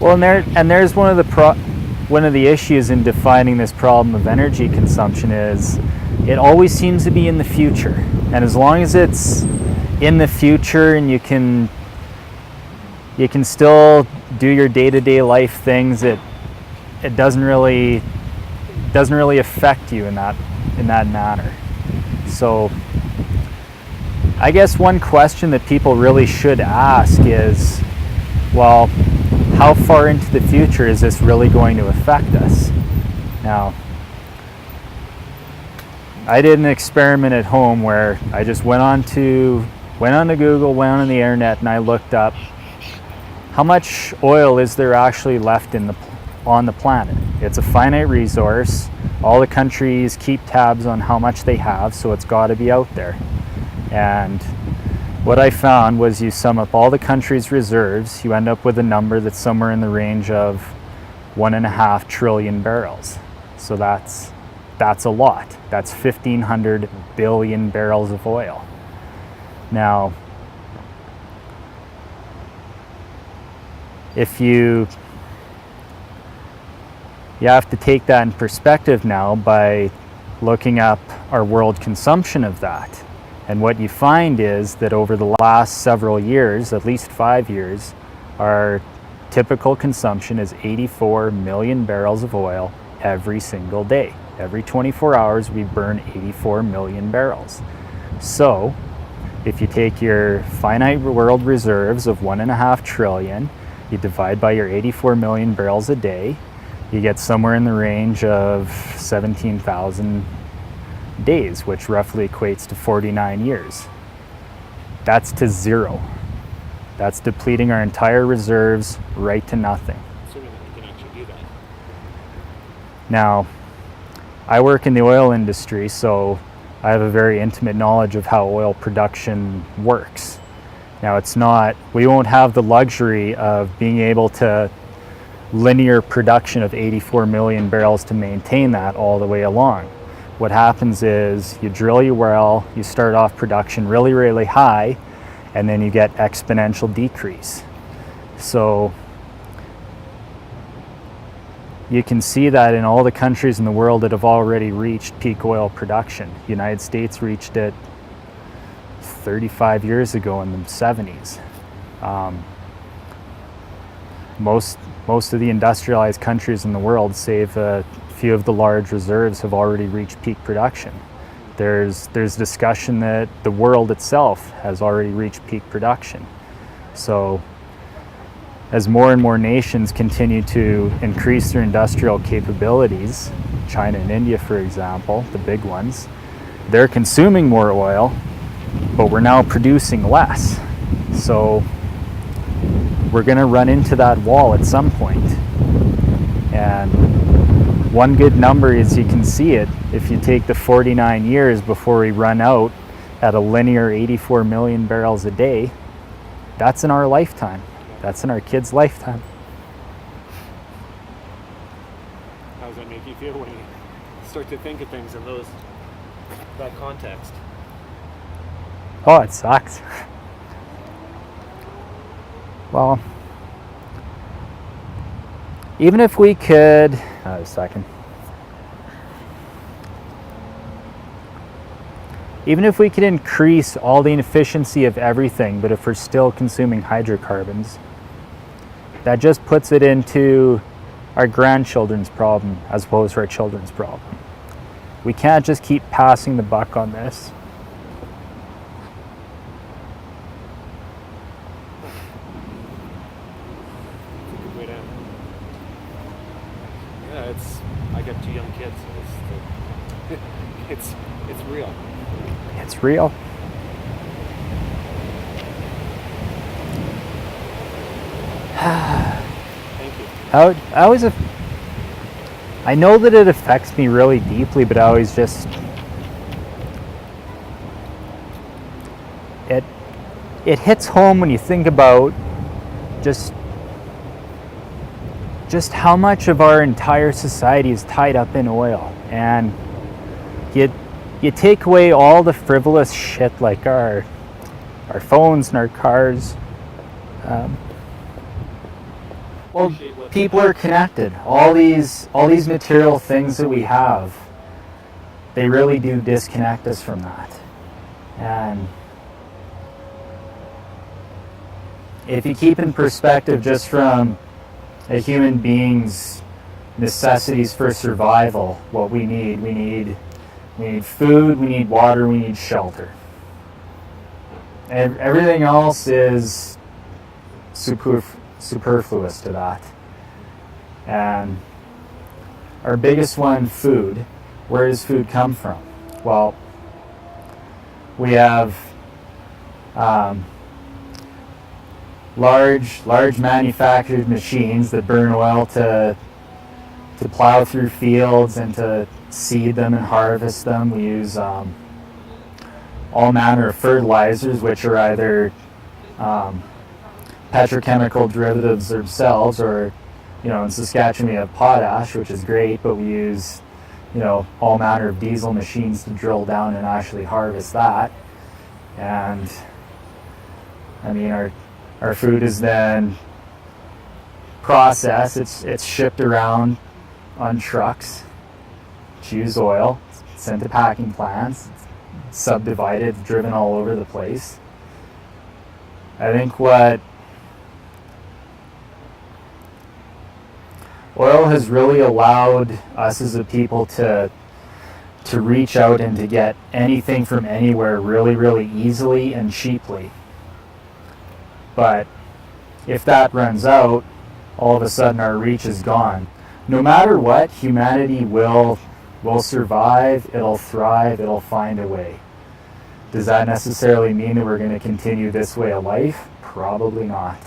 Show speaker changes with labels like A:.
A: Well, there's one of the issues in defining this problem of energy consumption is it always seems to be in the future, and as long as it's in the future and you can still do your day-to-day life things, it doesn't really affect you in that manner. So I guess one question that people really should ask is, well, how far into the future is this really going to affect us? Now, I did an experiment at home where I just went on to Google, went on the internet, and I looked up how much oil is there actually left on the planet. It's a finite resource. All the countries keep tabs on how much they have, so it's got to be out there. And what I found was you sum up all the countries' reserves, you end up with a number that's somewhere in the range of 1.5 trillion barrels. So that's a lot. That's 1,500 billion barrels of oil. Now, if you have to take that in perspective now by looking up our world consumption of that. And what you find is that over the last several years, at least 5 years, our typical consumption is 84 million barrels of oil every single day. Every 24 hours, we burn 84 million barrels. So, if you take your finite world reserves of 1.5 trillion, you divide by your 84 million barrels a day, you get somewhere in the range of 17,000 days, which roughly equates to 49 years. That's to zero. That's depleting our entire reserves right to nothing.
B: Assuming that you can actually do that.
A: Now, I work in the oil industry, so I have a very intimate knowledge of how oil production works. Now, we won't have the luxury of being able to linear production of 84 million barrels to maintain that all the way along. What happens is you drill your well, you start off production really, really high, and then you get exponential decrease. So you can see that in all the countries in the world that have already reached peak oil production. The United States reached it 35 years ago in the 70s. Most of the industrialized countries in the world, save a few of the large reserves, have already reached peak production. There's discussion that the world itself has already reached peak production. So as more and more nations continue to increase their industrial capabilities, China and India, for example, the big ones, they're consuming more oil, but we're now producing less. So we're going to run into that wall at some point. And one good number is, you can see it, if you take the 49 years before we run out at a linear 84 million barrels a day, that's in our lifetime. That's in our kids' lifetime.
B: How does that make you feel when you start to think of things in that context?
A: Oh, it sucks. Well, even if we could, even if we could increase all the efficiency of everything, but if we're still consuming hydrocarbons, that just puts it into our grandchildren's problem as opposed to our children's problem. We can't just keep passing the buck on this.
B: I got 2 young kids, so it's real.
A: It's real.
B: Thank you.
A: I know that it affects me really deeply, but I always just, it hits home when you think about just how much of our entire society is tied up in oil. And you take away all the frivolous shit like our phones and our cars, Well,
B: appreciate what
A: people are connected. All these material things that we have, they really do disconnect us from that. And if you keep in perspective just from a human being's necessities for survival, what we need food, we need water, we need shelter. And everything else is superfluous to that. And our biggest one, food. Where does food come from? Well, we have large manufactured machines that burn oil to plow through fields and to seed them and harvest them. We use all manner of fertilizers, which are either petrochemical derivatives themselves, or, in Saskatchewan we have potash, which is great, but we use, all manner of diesel machines to drill down and actually harvest that. And I mean, our food is then processed. It's shipped around on trucks, use oil, sent to packing plants, subdivided, driven all over the place. I think what oil has really allowed us as a people to reach out and to get anything from anywhere really, really easily and cheaply. But if that runs out, all of a sudden our reach is gone. No matter what, humanity will survive, it'll thrive, it'll find a way. Does that necessarily mean that we're going to continue this way of life? Probably not.